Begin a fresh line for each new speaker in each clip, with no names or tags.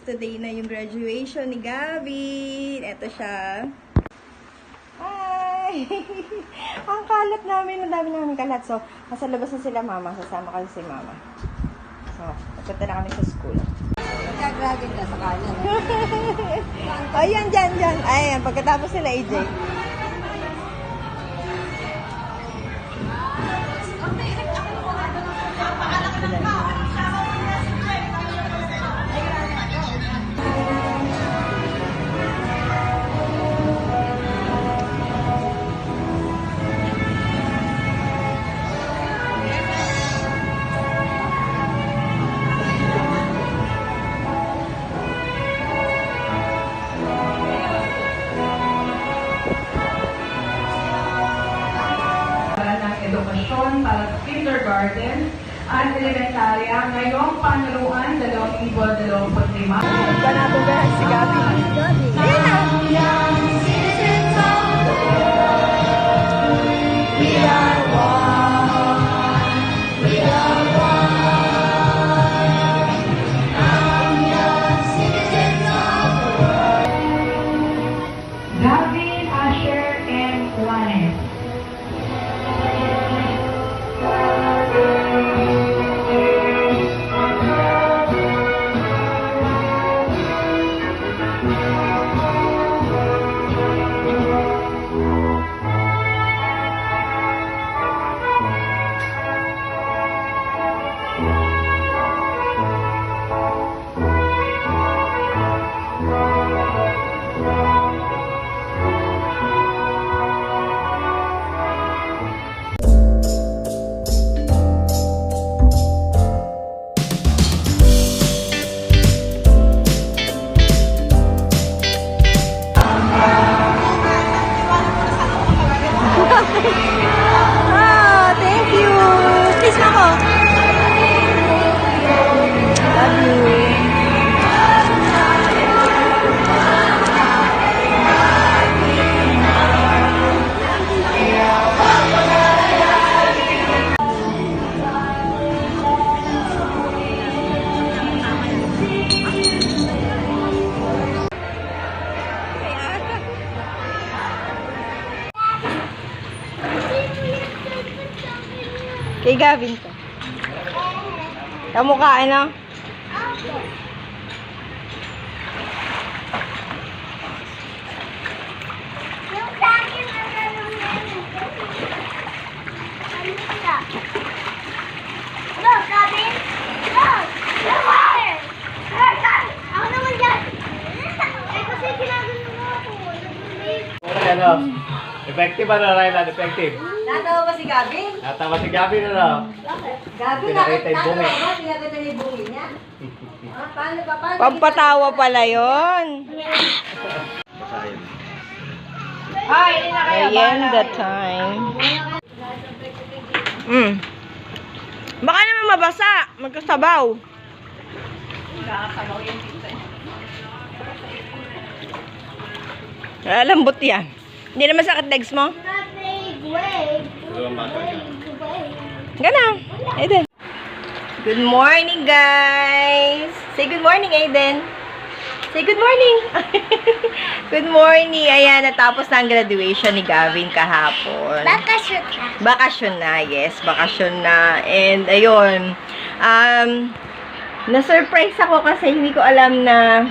today na yung graduation ni Gavin. Ito siya. Hi! Ang kalat namin. Ang dami namin kalat. So, nasa labas na sila mama. Sasama kasi si mama. So, nagpunta na kami sa school.
Nagkagragin ka sa kanan.
Ayan, dyan. Ayan, pagkatapos sila AJ.
Edukasyon para sa kindergarten at elementarya ngayong panuruan 2025.
Ba natin ba si Gavin? Ayan na!
We are one. We are one. I'm young citizens of the world. Gavin, Asher, and Juanes.
Ah, thank you! Kiss mo ako! Love you! Kay Gavin to. Kamukha, ano?
Yung sa akin na ganun yan. Look, Gavin. Look. Look, water. Ako naman dyan. Eh, kasi ginagano mo ako.
Ano? Effective ano, Rylan? Effective.
Natawa ba si Gavin?
Natawa si Gavin, ano?
Gavin,
Pinakita yung bungi.
natawa ba? Pinakita niya yung bungi niya? Paano ba? Paano?
Pampatawa pala yon.
Basahin.
Ayan the time. Baka naman mabasa. Magkasabaw. Lambot yan. Hindi naman sakit legs mo? Gana. Aiden. Good morning, guys. Say good morning, Aiden. Say good morning. Good morning. Ayan, natapos na ang graduation ni Gavin kahapon.
Bakasyon na.
Bakasyon na, yes. Bakasyon na. And, ayun. Na-surprise ako kasi hindi ko alam na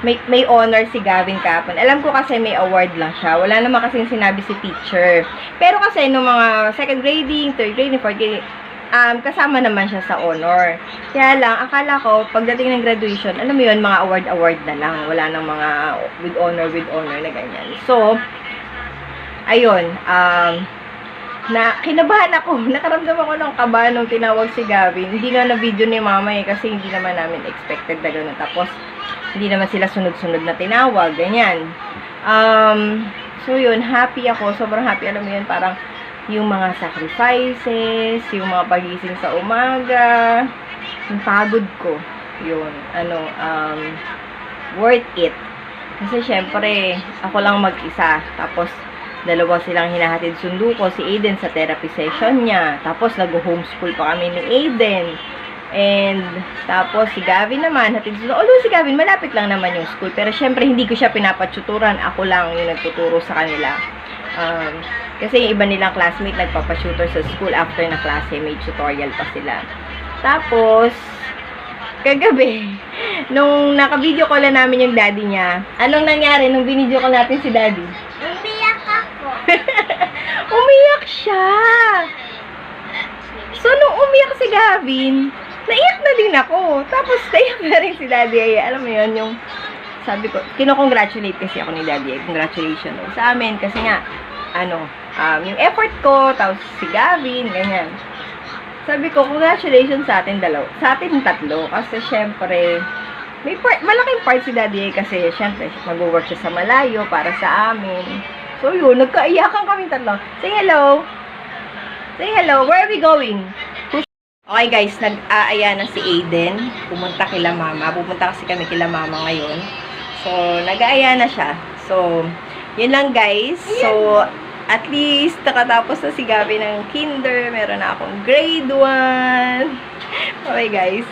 may honor si Gavin kahapon. Alam ko kasi may award lang siya. Wala naman kasing sinabi si teacher. Pero kasi nung mga second grading, third grading, fourth grading, kasama naman siya sa honor. Kaya lang, akala ko, pagdating ng graduation, alam mo yun, mga award na lang. Wala nang mga with honor na ganyan. So, ayun, na kinabahan ako. Nakaramdam ako ng kaba nung tinawag si Gavin. Hindi nga na video ni mama kasi hindi naman namin expected na gano'n. Tapos, hindi naman sila sunod-sunod na tinawag. Ganyan. So, yun, happy ako. Sobrang happy. Alam mo yun, parang yung mga sacrifices, yung mga pagising sa umaga, yung pagod ko, yun, worth it. Kasi syempre, ako lang mag-isa. Tapos, dalawa silang hinahatid sundo ko. Si Aiden sa therapy session niya. Tapos, nag-homeschool pa kami ni Aiden. And, tapos si Gavin naman, hatid sundo. Although si Gavin, malapit lang naman yung school. Pero syempre, hindi ko siya pinapatuturan. Ako lang yung nagtuturo sa kanila. Kasi yung iba nilang classmate, nagpapatutor sa school after na klase. May tutorial pa sila. Tapos, kagabi, nung naka-video call na namin yung daddy niya, anong nangyari nung binidyo call natin si daddy?
Umiyak ako.
Umiyak siya! So, nung umiyak si Gavin, naiyak na din ako. Tapos, naiyak na rin si Daddy Ay. Alam mo yun, yung sabi ko, kino-congratulate kasi ako ni Daddy Ay. Congratulations sa amin. Kasi nga, yung effort ko, tapos si Gavin, ganyan. Sabi ko, congratulations sa atin dalaw. Sa atin tatlo. Kasi, syempre, malaking part si Daddy Ay kasi, syempre, mag-work siya sa malayo para sa amin. So, yun, nagkaiyakan kami tatlo. Say hello! Say hello. Where are we going? Okay guys, nag-aaya na si Aiden. Pumunta kila mama. Pupunta kasi kami kila mama ngayon. So, nag-aaya na siya. So, yun lang guys. So, at least nakatapos na si Gabi ng kinder. Meron na akong grade 1. Okay guys.